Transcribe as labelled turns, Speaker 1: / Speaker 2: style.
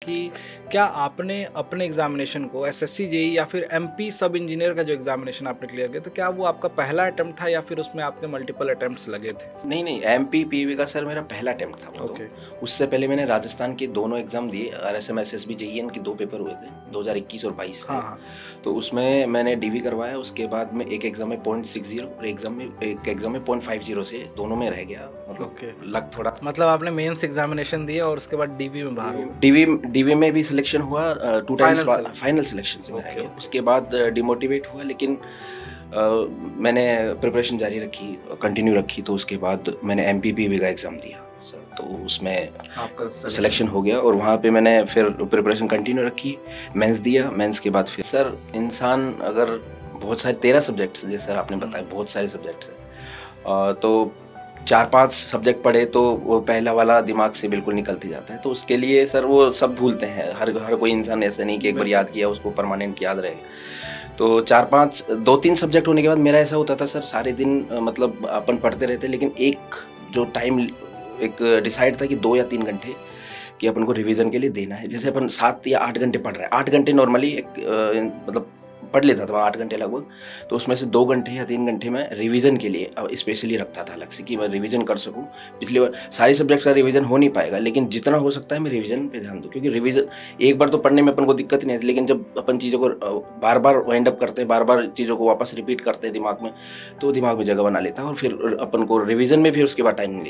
Speaker 1: कि क्या आपने अपने एग्जामिनेशन को एसएससी जेई या फिर एमपी सब इंजीनियर का जो एग्जामिनेशन आपने क्लियर किया, तो क्या वो आपका पहला अटेम्प्ट था या फिर उसमें आपके मल्टीपल अटेम्प्ट्स लगे थे?
Speaker 2: नहीं नहीं, एमपी पीवी का सर मेरा पहला अटेम्प्ट था वो।
Speaker 1: ओके।
Speaker 2: तो उससे पहले मैंने राजस्थान के दोनों एग्जाम दिए, आरएसएम एसएसबी जेईएन के 2 पेपर हुए थे 2021 और 22
Speaker 1: हाँ
Speaker 2: में।
Speaker 1: हाँ।
Speaker 2: तो उसमें मैंने डीवी करवाया, उसके बाद में एक एग्जाम में 0.60 और एक एग्जाम में 0.50 से दोनों में रह गया। मतलब
Speaker 1: ओके।
Speaker 2: लक थोड़ा,
Speaker 1: मतलब आपने मेंस एग्जामिनेशन दिया और उसके बाद डीवी में बाहर हो गए।
Speaker 2: डीवी में भी सिलेक्शन हुआ, 2 times
Speaker 1: Final selection।
Speaker 2: Final selection से मैं रह
Speaker 1: ओके,
Speaker 2: गया।
Speaker 1: ओके।
Speaker 2: उसके बाद डिमोटिवेट हुआ, लेकिन मैंने प्रिपरेशन जारी रखी, कंटिन्यू रखी। तो उसके बाद मैंने एमपीपीवी का एग्ज़ाम दिया सर, तो उसमें
Speaker 1: आपका
Speaker 2: सिलेक्शन हो गया और वहाँ पे मैंने फिर प्रिपरेशन कंटिन्यू रखी। मेंस दिया, मेंस के बाद फिर सर इंसान अगर बहुत सारे 13 सब्जेक्ट्स, जैसे सर आपने बताया बहुत सारे सब्जेक्ट्स हैं, तो 4-5 सब्जेक्ट पढ़े तो वो पहला वाला दिमाग से बिल्कुल निकलती जाता है। तो उसके लिए सर वो सब भूलते हैं, हर कोई इंसान ऐसा नहीं कि एक बार याद किया उसको परमानेंट याद रहेगा। तो 4-5 2-3 सब्जेक्ट होने के बाद मेरा ऐसा होता था सर, सारे दिन मतलब अपन पढ़ते रहते, लेकिन एक जो टाइम एक डिसाइड था कि 2 या 3 घंटे कि अपन को रिवीजन के लिए देना है। जैसे अपन 7 या 8 घंटे पढ़ रहे हैं, 8 घंटे नॉर्मली एक मतलब पढ़ लेता था 8 घंटे लगभग। तो उसमें से 2 घंटे या 3 घंटे मैं रिवीजन के लिए स्पेशली रखता था अलग से, कि मैं रिवीजन कर सकूं। पिछली बार सारी सब्जेक्ट्स का रिवीजन हो नहीं पाएगा, लेकिन जितना हो सकता है मैं रिवीजन पे ध्यान दूं, क्योंकि रिवीजन एक बार तो पढ़ने में अपन को दिक्कत नहीं आती, लेकिन जब अपन चीज़ों को बार बार वाइंड अप करते हैं, बार बार चीज़ों को वापस रिपीट करते हैं दिमाग में, तो दिमाग में जगह बना लेता है और फिर अपन को रिवीजन में भी उसके बाद टाइम नहीं